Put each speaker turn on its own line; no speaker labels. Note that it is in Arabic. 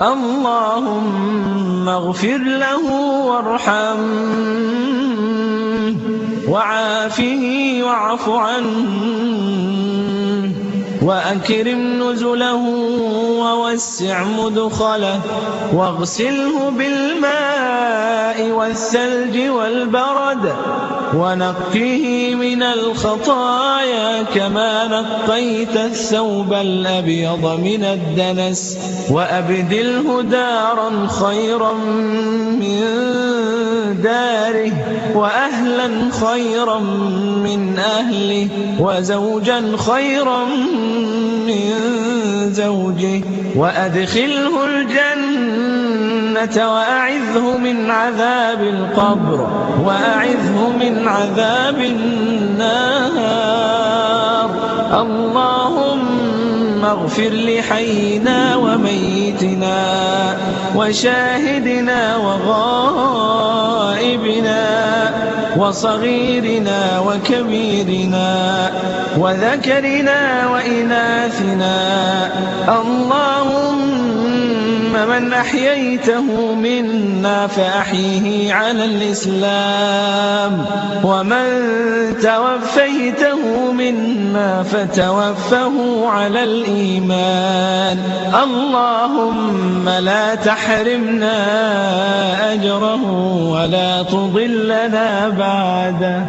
اللهم اغفر له وارحمه وعافه واعف عنه وأكرم نزله ووسع مدخله واغسله بالماء والثلج والبرد ونقه من الخطايا كما نقيت الثوب الأبيض من الدنس وأبدله دارا خيرا من داره وأهلا خيرا من أهله وزوجا خيرا من زوجه وأدخله الجنة وأعذه من عذاب القبر وأعذه من عذاب النار. اللهم اغفر لحينا وميتنا وشاهدنا وغائبنا وصغيرنا وكبيرنا وذكرنا وإناثنا. اللهم من أحييته منا فأحيه على الإسلام ومن توفيته منا فتوفه على الإيمان. اللهم لا تحرمنا أجره ولا تضلنا بعده.